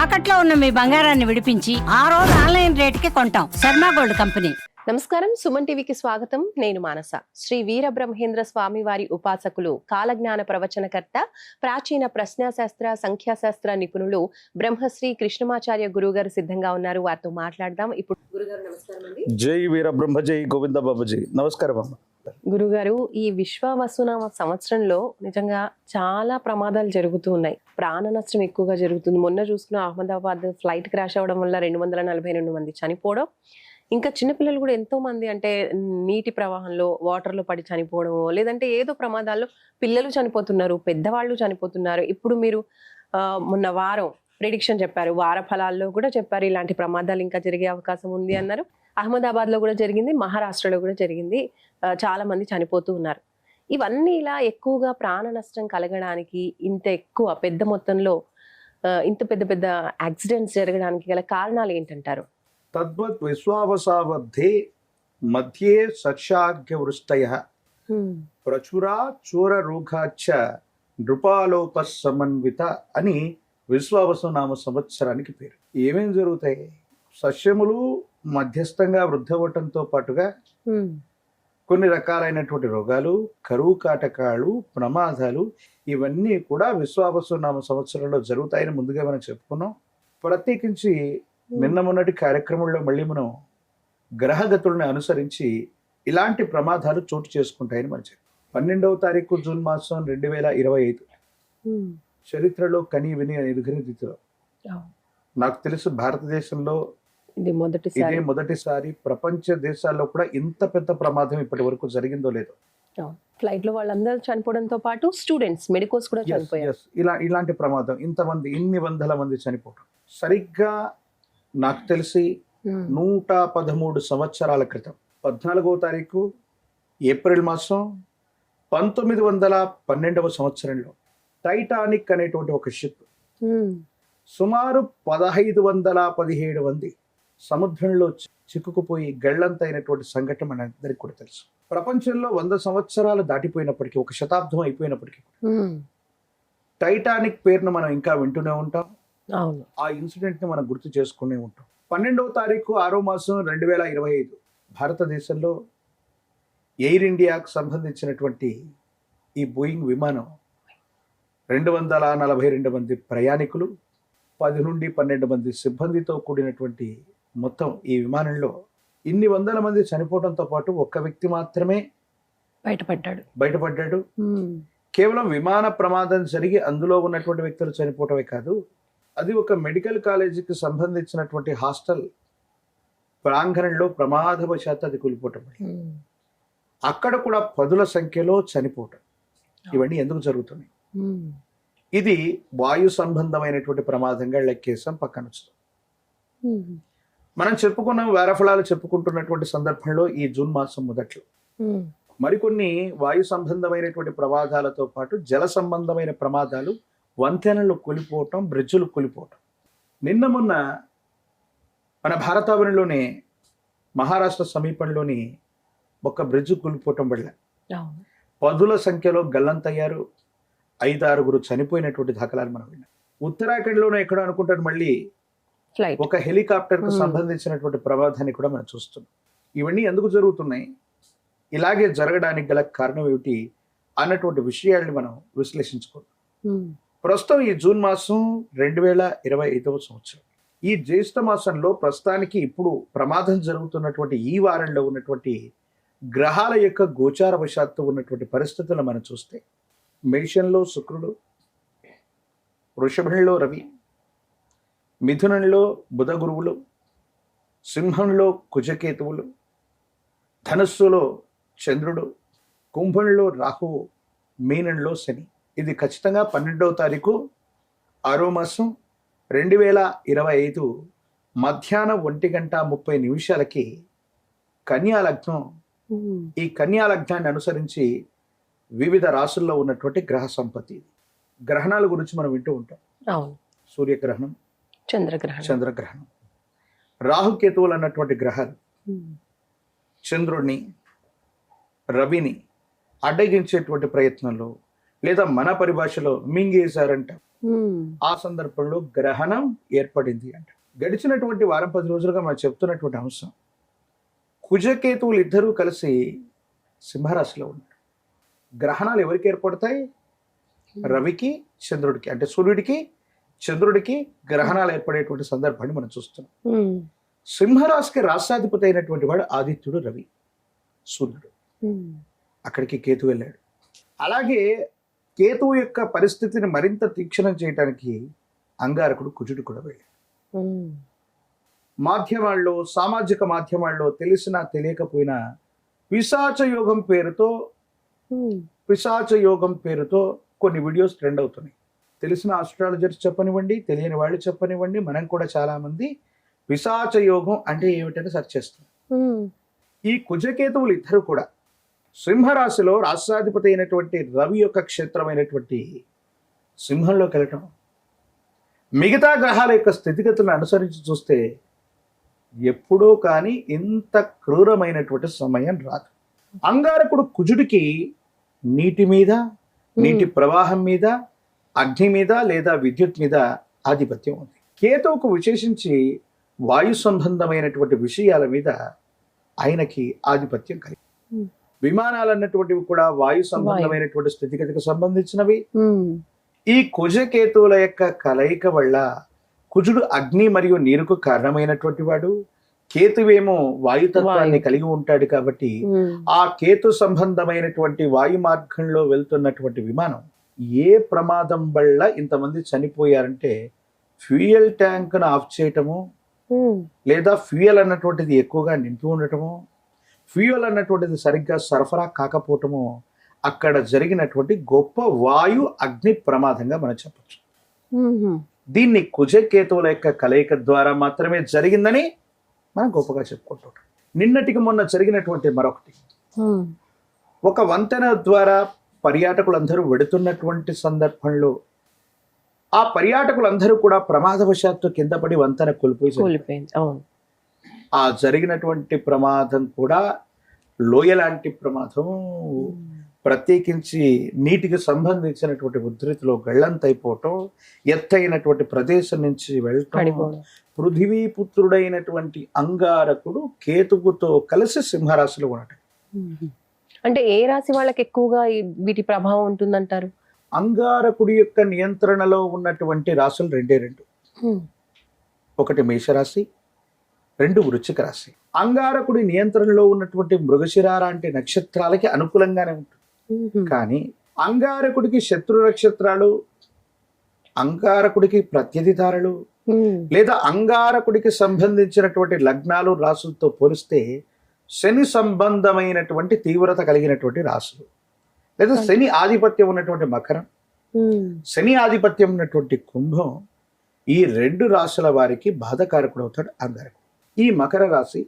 తాకట్లో ఉన్న మీ బంగారాన్ని విడిపించి ఆ రోజు ఆన్లైన్ రేటుకి కొంటాం. Sharma gold company. నమస్కారం, సుమన్ టీవీకి స్వాగతం. నేను మానస. శ్రీ వీరబ్రహ్మేంద్ర స్వామి వారి ఉపాసకులు, కాలజ్ఞాన ప్రవచనకర్త, ప్రాచీన ప్రశ్నాశాస్త్ర సంఖ్యాశాస్త్ర నిపుణులు బ్రహ్మశ్రీ కృష్ణమాచార్య గురువు గారు సిద్ధంగా ఉన్నారు. వారితో మాట్లాడదాం. ఇప్పుడు గురుగారు నమస్కారం అండి. జై వీరబ్రహ్మ, జై గోవింద బాబుజీ. నమస్కారం అమ్మ. గురుగారు, ఈ విశ్వావసునామ సంవత్సరంలో నిజంగా చాలా ప్రమాదాలు జరుగుతూ ఉన్నాయి. ప్రాణ నష్టం ఎక్కువగా జరుగుతుంది. మొన్న చూసుకున్న అహ్మదాబాద్ ఫ్లైట్ క్రాష్ అవ్వడం వల్ల 242 మంది చనిపోవడం, ఇంకా చిన్నపిల్లలు కూడా ఎంతో మంది అంటే నీటి ప్రవాహంలో వాటర్లో పడి చనిపోవడం, లేదంటే ఏదో ప్రమాదాల్లో పిల్లలు చనిపోతున్నారు, పెద్దవాళ్ళు చనిపోతున్నారు. ఇప్పుడు మీరు మొన్న వారం ప్రిడిక్షన్ చెప్పారు, వార ఫలాల్లో కూడా చెప్పారు ఇలాంటి ప్రమాదాలు ఇంకా జరిగే అవకాశం ఉంది అన్నారు. అహ్మదాబాద్ లో కూడా జరిగింది, మహారాష్ట్రలో కూడా జరిగింది. చాలా మంది చనిపోతూ ఉన్నారు. ఇవన్నీ ఇలా ఎక్కువగా ప్రాణ నష్టం కలగడానికి, ఇంత ఎక్కువ పెద్ద మొత్తంలో ఇంత పెద్ద పెద్ద యాక్సిడెంట్స్ జరగడానికి గల కారణాలు ఏంటంటారు? తద్వత్ విశ్వావసావద్ధే మధ్యే సక్షాగ్య వృష్టయ ప్రచురా చోర రోగాచ్చ నృపాలోప సమన్విత అని విశ్వావసు నామ సంవత్సరానికి పేరు. ఏమేం జరుగుతాయి? సస్యములు మధ్యస్థంగా వృద్ధవటంతో పాటుగా కొన్ని రకాలైనటువంటి రోగాలు, కరువు కాటకాలు, ప్రమాదాలు, ఇవన్నీ కూడా విశ్వావసు నామ సంవత్సరంలో జరుగుతాయని ముందుగా మనం చెప్పుకున్నాం. ప్రత్యేకించి నిన్న మొన్నటి కార్యక్రమంలో మళ్ళీ మనం గ్రహగతులను అనుసరించి ఇలాంటి ప్రమాదాలు చోటు చేసుకుంటాయని మనం చెప్పాం. 12వ తారీఖు జూన్ మాసం 2025 చరిత్రలో కని విని ఎదుగుని రీతిలో నాకు తెలుసు భారతదేశంలో ఇదే మొదటిసారి. ప్రపంచ దేశాల్లో కూడా ఇంత పెద్ద ప్రమాదం ఇప్పటి వరకు జరిగిందో లేదో. ఫ్లైట్ లో వాళ్ళందరూ చనిపోవడంతో పాటు స్టూడెంట్స్, మెడికోస్ కూడా చనిపోయారు. ఇలాంటి ప్రమాదం ఇంతమంది, ఇన్ని వందల మంది చనిపోవడం సరిగ్గా నాకు తెలిసి 113 సంవత్సరాల క్రితం 14వ తారీఖు ఏప్రిల్ మాసం 1912వ సంవత్సరంలో టైటానిక్ అనేటువంటి ఒక షిప్ సుమారు 1517 మంది సముద్రంలో చిక్కుకుపోయి గళ్లంతైనటువంటి సంఘటన మనందరికీ కూడా తెలుసు. ప్రపంచంలో 100 సంవత్సరాలు దాటిపోయినప్పటికీ, ఒక శతాబ్దం అయిపోయినప్పటికీ టైటానిక్ పేరును మనం ఇంకా వింటూనే ఉంటాం. ఆ ఇన్సిడెంట్ ని మనం గుర్తు చేసుకునే ఉంటాం. 12వ తారీఖు 6వ మాసం 2025 భారతదేశంలో ఎయిర్ ఇండియాకు సంబంధించినటువంటి ఈ బోయింగ్ విమానం 242 మంది ప్రయాణికులు, 10 నుండి 12 మంది సిబ్బందితో కూడినటువంటి మొత్తం ఈ విమానంలో ఇన్ని వందల మంది చనిపోవడంతో పాటు ఒక్క వ్యక్తి మాత్రమే బయటపడ్డాడు. కేవలం విమాన ప్రమాదం జరిగి అందులో ఉన్నటువంటి వ్యక్తులు చనిపోవటమే కాదు, అది ఒక మెడికల్ కాలేజీకి సంబంధించినటువంటి హాస్టల్ ప్రాంగణంలో ప్రమాదవశాత్తు అది కూలిపోవటం, అక్కడ కూడా 10ల సంఖ్యలో చనిపోవటం. ఇవన్నీ ఎందుకు జరుగుతున్నాయి? ఇది వాయు సంబంధమైనటువంటి ప్రమాదంగా లెక్కేసాం, పక్కన వచ్చాం. మనం చెప్పుకున్న వారఫలాలు చెప్పుకుంటున్నటువంటి సందర్భంలో ఈ జూన్ మాసం మొదట్లో మరికొన్ని వాయు సంబంధమైనటువంటి ప్రమాదాలతో పాటు జల సంబంధమైన ప్రమాదాలు, వంతెనలు కూలిపోవటం, బ్రిడ్జులు కూలిపోవటం. నిన్న మొన్న మన భారతావనిలోనే మహారాష్ట్ర సమీపంలోని ఒక బ్రిడ్జ్ కూలిపోవటం వల్ల 10ల సంఖ్యలో గల్లంతయ్యారు, 5-6 చనిపోయినటువంటి దాఖలాలు మనం విన్నాం. ఉత్తరాఖండ్లోనే ఎక్కడో అనుకుంటారు మళ్ళీ ఒక హెలికాప్టర్ కు సంబంధించినటువంటి ప్రమాదాన్ని కూడా మనం చూస్తున్నాం. ఇవన్నీ ఎందుకు జరుగుతున్నాయి, ఇలాగే జరగడానికి గల కారణం ఏమిటి అన్నటువంటి విషయాల్ని మనం విశ్లేషించుకుందాం. ప్రస్తుతం ఈ జూన్ మాసం 2025వ సంవత్సరం. ఈ జ్యేష్ఠ మాసంలో ప్రస్తుతానికి ఇప్పుడు ప్రమాదం జరుగుతున్నటువంటి ఈ వారంలో ఉన్నటువంటి గ్రహాల యొక్క గోచార వశాత్తు ఉన్నటువంటి పరిస్థితులను మనం చూస్తే, మేషంలో శుక్రుడు, వృషభంలో రవి, మిథునంలో బుధ గురువులు, సింహంలో కుజకేతువులు, ధనుస్సులో చంద్రుడు, కుంభంలో రాహువు, మీనంలో శని. ఇది ఖచ్చితంగా 12వ తారీఖు 6వ మాసం 2025 మధ్యాహ్నం 1:30 కన్యా లగ్నం. ఈ కన్యా లగ్నాన్ని అనుసరించి వివిధ రాసుల్లో ఉన్నటువంటి గ్రహ సంపత్తి. గ్రహణాల గురించి మనం వింటూ ఉంటాం. సూర్యగ్రహణం, చంద్రగ్రహణం, రాహుకేతువులు అన్నటువంటి గ్రహాలు చంద్రుడిని, రవిని అడ్డగించేటువంటి ప్రయత్నంలో, లేదా మన పరిభాషలో మింగేశారంట, ఆ సందర్భంలో గ్రహణం ఏర్పడింది అంట. గడిచినటువంటి వారం 10 రోజులుగా మనం చెప్తున్నటువంటి అంశం, కుజకేతువులు ఇద్దరూ కలిసి సింహరాశిలో ఉన్నారు. గ్రహణాలు ఎవరికి ఏర్పడతాయి? రవికి చంద్రుడికి, అంటే సూర్యుడికి చంద్రుడికి గ్రహణాలు ఏర్పడేటువంటి సందర్భాన్ని మనం చూస్తున్నాం. సింహరాశికి రాష్ట్రాధిపతి అయినటువంటి వాడు ఆదిత్యుడు, రవి, సూర్యుడు. అక్కడికి కేతు వెళ్ళాడు. అలాగే కేతువు యొక్క పరిస్థితిని మరింత తీక్షణం చేయడానికి అంగారకుడు కుజుడు కూడా వెళ్ళాడు. మాధ్యమాల్లో, సామాజిక మాధ్యమాల్లో తెలిసినా తెలియకపోయినా పిశాచ యోగం పేరుతో కొన్ని వీడియోస్ ట్రెండ్ అవుతున్నాయి. తెలిసిన ఆస్ట్రాలజర్స్ చెప్పనివ్వండి, తెలియని వాళ్ళు చెప్పనివ్వండి, మనం కూడా చాలా మంది పిశాచ యోగం అంటే ఏమిటని సెర్చ్ చేస్తున్నాం. ఈ కుజకేతువులు ఇద్దరు కూడా సింహరాశిలో రాష్ట్రాధిపతి అయినటువంటి రవి యొక్క క్షేత్రమైనటువంటి సింహంలోకి వెళ్ళటం, మిగతా గ్రహాల యొక్క స్థితిగతులను అనుసరించి చూస్తే ఎప్పుడూ కానీ ఇంత క్రూరమైనటువంటి సమయం రాదు. అంగారకుడు కుజుడికి నీటి మీద, నీటి ప్రవాహం మీద, అగ్ని మీద లేదా విద్యుత్ మీద ఆధిపత్యం ఉంది. కేతువుకు విశేషించి వాయు సంబంధమైనటువంటి విషయాల మీద ఆయనకి ఆధిపత్యం కలిగి. విమానాలు అన్నటువంటివి కూడా వాయు సంబంధమైనటువంటి స్థితిగతికి సంబంధించినవి. ఈ కుజకేతువుల యొక్క కలయిక వల్ల కుజుడు అగ్ని మరియు నీరుకు కారణమైనటువంటి వాడు, కేతువేమో వాయుతత్వాన్ని కలిగి ఉంటాడు. కాబట్టి ఆ కేతు సంబంధమైనటువంటి వాయు మార్గంలో వెళ్తున్నటువంటి విమానం ఏ ప్రమాదం వల్ల ఇంతమంది చనిపోయారంటే, ఫ్యూయల్ ట్యాంక్ను ఆఫ్ చేయటము, లేదా ఫ్యూయల్ అన్నటువంటిది ఎక్కువగా నింపి ఉండటము, ఫ్యూయల్ అన్నటువంటిది సరిగ్గా సరఫరా కాకపోవటము అక్కడ జరిగినటువంటి గొప్ప వాయు అగ్ని ప్రమాదంగా మనం చెప్పచ్చు. దీన్ని కుజకేతువుల యొక్క కలయిక ద్వారా మాత్రమే జరిగిందని మనం గొప్పగా చెప్పుకుంటుంటాం. నిన్నటికి మొన్న జరిగినటువంటి మరొకటి, ఒక వంతెన ద్వారా పర్యాటకులందరూ వెడుతున్నటువంటి సందర్భంలో ఆ పర్యాటకులందరూ కూడా ప్రమాదవశాత్తు కింద పడి వంతెన కోల్పోయింది. ఆ జరిగినటువంటి ప్రమాదం కూడా లోయ లాంటి ప్రమాదం, ప్రత్యేకించి నీటికి సంబంధించినటువంటి ఉధృతిలో గళ్ళంతైపోవటం, ఎత్తైనటువంటి ప్రదేశం నుంచి వెళ్ళటం. పృథివీపుత్రుడైనటువంటి అంగారకుడు కేతువుతో కలిసి సింహరాశిలో ఉండటం. అంటే ఏ రాశి వాళ్ళకి ఎక్కువగా వీటి ప్రభావం ఉంటుందంటారు? అంగారకుడి యొక్క నియంత్రణలో ఉన్నటువంటి రాశులు రెండే రెండు. ఒకటి మేషరాశి, 2 వృశ్చిక రాశి. అంగారకుడి నియంత్రణలో ఉన్నటువంటి మృగశిర లాంటి నక్షత్రాలకి అనుకూలంగానే ఉంటుంది. కానీ అంగారకుడికి శత్రు నక్షత్రాలు, అంగారకుడికి ప్రత్యధితారులు, లేదా అంగారకుడికి సంబంధించినటువంటి లగ్నాలు, రాసులతో పోలిస్తే శని సంబంధమైనటువంటి తీవ్రత కలిగినటువంటి రాశులు, లేదా శని ఆధిపత్యం ఉన్నటువంటి మకరం, శని ఆధిపత్యం ఉన్నటువంటి కుంభం, ఈ 2 రాశుల వారికి బాధకారకుడు అవుతాడు అంగారకుడు. ఈ మకర రాశి,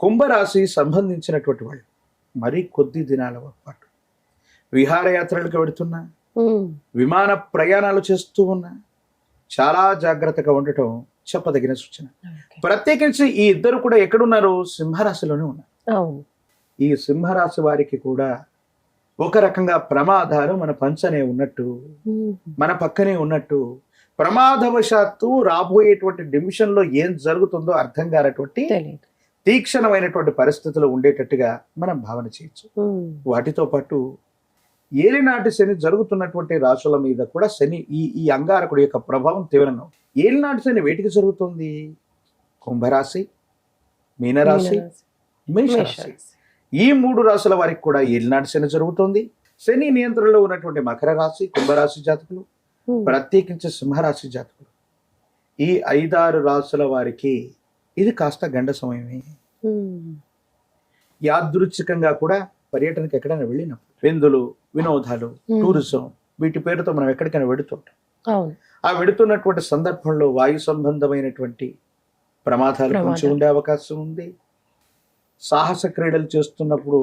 కుంభరాశి సంబంధించినటువంటి వాళ్ళు మరి కొద్ది దినాల పాటు విహారయాత్రలకు వెడుతున్నా, విమాన ప్రయాణాలు చేస్తూ ఉన్నా చాలా జాగ్రత్తగా ఉండటం చెప్పదగిన సూచన. ప్రత్యేకించి ఈ ఇద్దరు కూడా ఎక్కడున్నారు? సింహరాశిలోనే ఉన్నారు. ఈ సింహరాశి వారికి కూడా ఒక రకంగా ప్రమాదాలు మన పంచనే ఉన్నట్టు, మన పక్కనే ఉన్నట్టు, ప్రమాదవశాత్తు రాబోయేటువంటి నిమిషంలో ఏం జరుగుతుందో అర్థం కానటువంటి తీక్షణమైనటువంటి పరిస్థితులు ఉండేటట్టుగా మనం భావన చేయొచ్చు. వాటితో పాటు ఏలినాటి శని జరుగుతున్నటువంటి రాశుల మీద కూడా శని ఈ అంగారకుడి యొక్క ప్రభావం తీవ్రంగా ఉంది. ఏలినాటి శని వేటికి జరుగుతుంది? కుంభరాశి, మీనరాశి, మేషరాశి. ఈ 3 రాశుల వారికి కూడా ఏలినాటి శని జరుగుతుంది. శని నియంత్రణలో ఉన్నటువంటి మకర రాశి, కుంభరాశి జాతకులు, ప్రత్యేకించి సింహరాశి జాతకులు, ఈ 5-6 రాశుల వారికి ఇది కాస్త గండ సమయమే. యాదృచ్ఛికంగా కూడా పర్యటనకి ఎక్కడైనా వెళ్ళినప్పుడు విందులు, వినోదాలు, టూరిజం, వీటి పేరుతో మనం ఎక్కడికైనా వెడుతుంటాం. ఆ వెడుతున్నటువంటి సందర్భంలో వాయు సంబంధమైనటువంటి ప్రమాదాలు కొంచెం ఉండే అవకాశం ఉంది. సాహస క్రీడలు చేస్తున్నప్పుడు,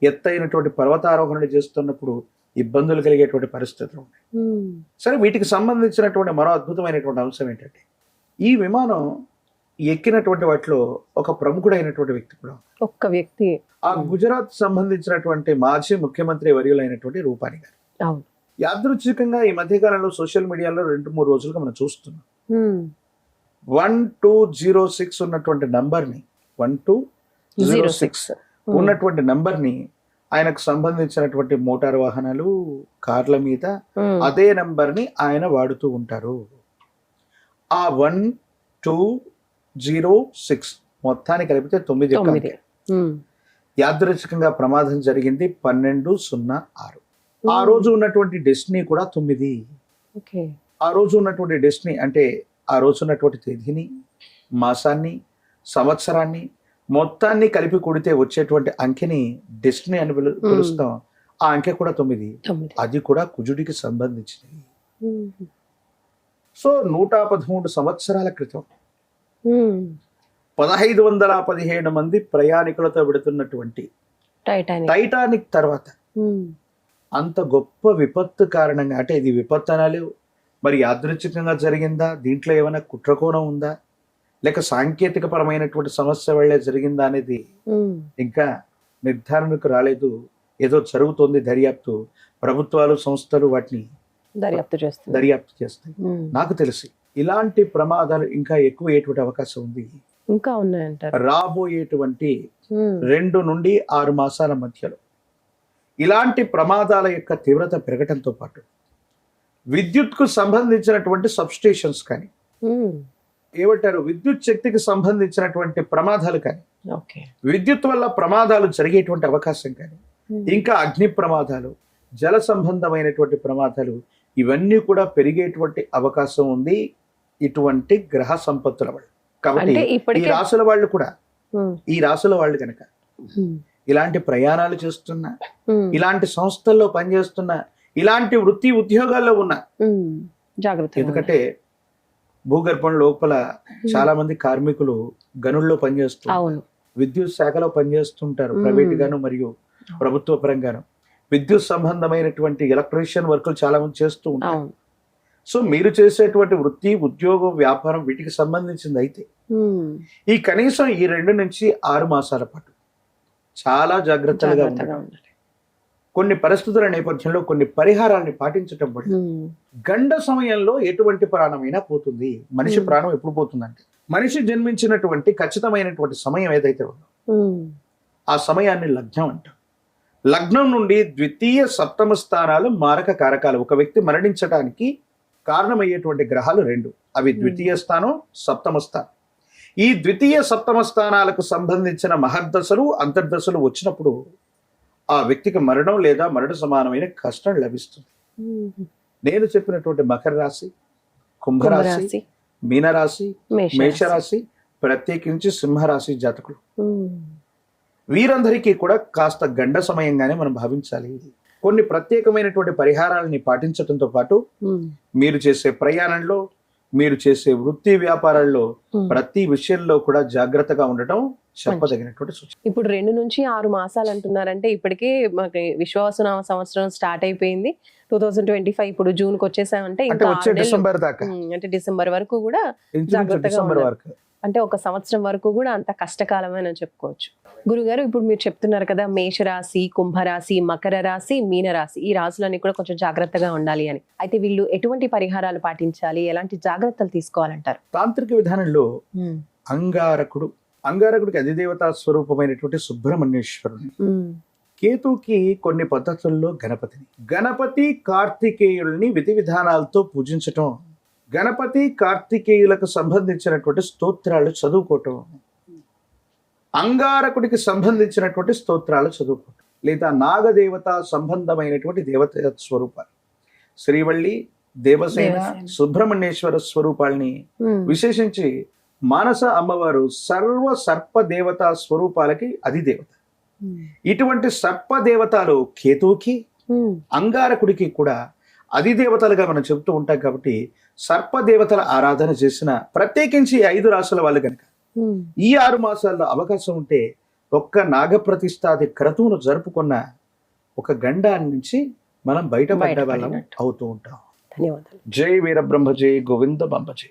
ఎత్తైనటువంటి పర్వతారోహణలు చేస్తున్నప్పుడు ఇబ్బందులు కలిగేటువంటి పరిస్థితులు ఉన్నాయి. సరే, వీటికి సంబంధించినటువంటి మరో అద్భుతమైనటువంటి అంశం ఏంటంటే, ఈ విమానం ఎక్కినటువంటి వాటిలో ఒక ప్రముఖుడైనటువంటి వ్యక్తి కూడా, ఒక్క వ్యక్తి, ఆ గుజరాత్ సంబంధించినటువంటి మాజీ ముఖ్యమంత్రి వర్యులైనటువంటి రూపాని గారు. యాదృచ్ఛికంగా ఈ మధ్యకాలంలో సోషల్ మీడియాలో 2-3 రోజులుగా మనం చూస్తున్నాం. 1206 ఉన్నటువంటి నంబర్ని 1206 ఉన్నటువంటి నంబర్ని ఆయనకు సంబంధించినటువంటి మోటార్ వాహనాలు, కార్ల మీద అదే నంబర్ని ఆయన వాడుతూ ఉంటారు. ఆ 1206 మొత్తాన్ని కలిపితే 9. యాదృచ్ఛికంగా ప్రమాదం జరిగింది 12:06. ఆ రోజు ఉన్నటువంటి డెస్టినీ కూడా 9. ఆ రోజు ఉన్నటువంటి డెస్టినీ అంటే ఆ రోజు ఉన్నటువంటి తేదీని, మాసాన్ని, సంవత్సరాన్ని మొత్తాన్ని కలిపి కొడితే వచ్చేటువంటి అంకెని డెస్టినీ అని పిలుస్తాం. ఆ అంకె కూడా 9. అది కూడా కుజుడికి సంబంధించినది. సో 113 సంవత్సరాల క్రితం 1517 మంది ప్రయాణికులతో వెడుతున్నటువంటి టైటానిక్ తర్వాత అంత గొప్ప విపత్తు కారణంగా, అంటే ఇది విపత్తు అనాలి, మరి యాదృచ్ఛికంగా జరిగిందా, దీంట్లో ఏమైనా కుట్రకోణం ఉందా, లేక సాంకేతిక పరమైనటువంటి సమస్య వల్లే జరిగిందా అనేది ఇంకా నిర్ధారణకు రాలేదు. ఏదో జరుగుతోంది దర్యాప్తు. ప్రభుత్వాలు, సంస్థలు వాటిని దర్యాప్తు చేస్తాయి. నాకు తెలిసి ఇలాంటి ప్రమాదాలు ఇంకా ఎక్కువయ్యేటువంటి అవకాశం ఉంది. ఇంకా ఉన్నాయంటారు రాబోయేటువంటి 2 నుండి 6 మాసాల మధ్యలో. ఇలాంటి ప్రమాదాల యొక్క తీవ్రత పెరగటంతో పాటు విద్యుత్కు సంబంధించినటువంటి సబ్స్టేషన్స్ కానీ, ఏమంటారు, విద్యుత్ శక్తికి సంబంధించినటువంటి ప్రమాదాలు కానీ, విద్యుత్ వల్ల ప్రమాదాలు జరిగేటువంటి అవకాశం కానీ, ఇంకా అగ్ని ప్రమాదాలు, జల సంబంధమైనటువంటి ప్రమాదాలు, ఇవన్నీ కూడా పెరిగేటువంటి అవకాశం ఉంది ఇటువంటి గ్రహ సంపత్తుల వల్ల. కాబట్టి ఈ రాసుల వాళ్ళు కూడా, ఈ రాసుల వాళ్ళు కనుక ఇలాంటి ప్రయాణాలు చేస్తున్నా, ఇలాంటి సంస్థల్లో పనిచేస్తున్నా, ఇలాంటి వృత్తి ఉద్యోగాల్లో ఉన్నా జాగ్రత్త. ఎందుకంటే భూగర్భం లోపల చాలా మంది కార్మికులు గనుల్లో పనిచేస్తారు, విద్యుత్ శాఖలో పనిచేస్తుంటారు, ప్రైవేట్ గాను మరియు ప్రభుత్వ పరంగాను. విద్యుత్ సంబంధమైనటువంటి ఎలక్ట్రీషియన్ వర్కులు చాలా మంది చేస్తూ ఉంటారు. సో మీరు చేసేటువంటి వృత్తి, ఉద్యోగం, వ్యాపారం వీటికి సంబంధించింది అయితే ఈ కనీసం ఈ 2 నుంచి 6 మాసాల పాటు చాలా జాగ్రత్తగా ఉండాలి. కొన్ని పరిస్థితుల నేపథ్యంలో కొన్ని పరిహారాన్ని పాటించటం వల్ల గండ సమయంలో ఎటువంటి ప్రాణమైనా పోతుంది. మనిషి ప్రాణం ఎప్పుడు పోతుందంటే మనిషి జన్మించినటువంటి ఖచ్చితమైనటువంటి సమయం ఏదైతే ఉందో ఆ సమయాన్ని లగ్నం అంటాం. లగ్నం నుండి ద్వితీయ సప్తమ స్థానాలు మారక కారకాలు. ఒక వ్యక్తి మరణించడానికి కారణమయ్యేటువంటి గ్రహాలు 2. అవి ద్వితీయ స్థానం, సప్తమ స్థానం. ఈ ద్వితీయ సప్తమ స్థానాలకు సంబంధించిన మహర్దశలు, అంతర్దశలు వచ్చినప్పుడు ఆ వ్యక్తికి మరణం లేదా మరణ సమానమైన కష్టం లభిస్తుంది. నేను చెప్పినటువంటి మకర రాశి, కుంభరాశి, మీనరాశి, మేషరాశి, ప్రత్యేకించి సింహరాశి జాతకులు, వీరందరికీ కూడా కాస్త గండ సమయంగానే మనం భావించాలి. కొన్ని ప్రత్యేకమైనటువంటి పరిహారాలని పాటించడంతో పాటు మీరు చేసే ప్రయాణంలో, మీరు చేసే వృత్తి వ్యాపారాల్లో ప్రతి విషయంలో కూడా జాగ్రత్తగా ఉండటం చెప్పదగినటువంటి సూచన. ఇప్పుడు 2 నుంచి 6 మాసాలు అంటున్నారంటే ఇప్పటికే మనకి విశ్వావసునామ సంవత్సరం స్టార్ట్ అయిపోయింది. 2025 ఇప్పుడు జూన్ కి వచ్చేసామంటే వచ్చే డిసెంబర్ దాకా, అంటే డిసెంబర్ వరకు కూడా జాగ్రత్తగా ఉండాలి. అంటే ఒక సంవత్సరం వరకు కూడా అంత కష్టకాలమే అని చెప్పుకోవచ్చు. గురుగారు, ఇప్పుడు మీరు చెప్తున్నారు కదా మేషరాశి, కుంభరాశి, మకర రాశి, మీనరాశి, ఈ రాశులన్నీ కూడా కొంచెం జాగ్రత్తగా ఉండాలి అని. అయితే వీళ్ళు ఎటువంటి పరిహారాలు పాటించాలి, ఎలాంటి జాగ్రత్తలు తీసుకోవాలంటారు? తాంత్రిక విధానంలో అంగారకుడికి అధిదేవతా స్వరూపమైనటువంటి సుబ్రహ్మణ్యేశ్వరుడు, కేతుకి కొన్ని పద్ధతుల్లో గణపతి కార్తికేయుల్ని విధి విధానాలతో పూజించటం, గణపతి కార్తికేయులకు సంబంధించినటువంటి స్తోత్రాలు చదువుకోవటం, అంగారకుడికి సంబంధించినటువంటి స్తోత్రాలు చదువుకోవటం, లేదా నాగదేవత సంబంధమైనటువంటి దేవత స్వరూపాలు, శ్రీవల్లి, దేవసేన, సుబ్రహ్మణ్యేశ్వర స్వరూపాలని, విశేషించి మానస అమ్మవారు సర్వ సర్ప దేవతా స్వరూపాలకి అధిదేవత. ఇటువంటి సర్ప దేవతలు కేతువుకి, అంగారకుడికి కూడా అధిదేవతలుగా మనం చెబుతూ ఉంటాం. కాబట్టి సర్పదేవతల ఆరాధన చేసిన, ప్రత్యేకించి 5 రాశుల వాళ్ళు కనుక ఈ 6 మాసాల్లో అవకాశం ఉంటే ఒక్క నాగప్రతిష్ఠాది క్రతువును జరుపుకున్న ఒక గండాన్ని నుంచి మనం బయటపడ్డ వాళ్ళం అవుతూ ఉంటాం. ధన్యవాదాలు. జై వీరబ్రహ్మ, జై గోవింద బంబ జై.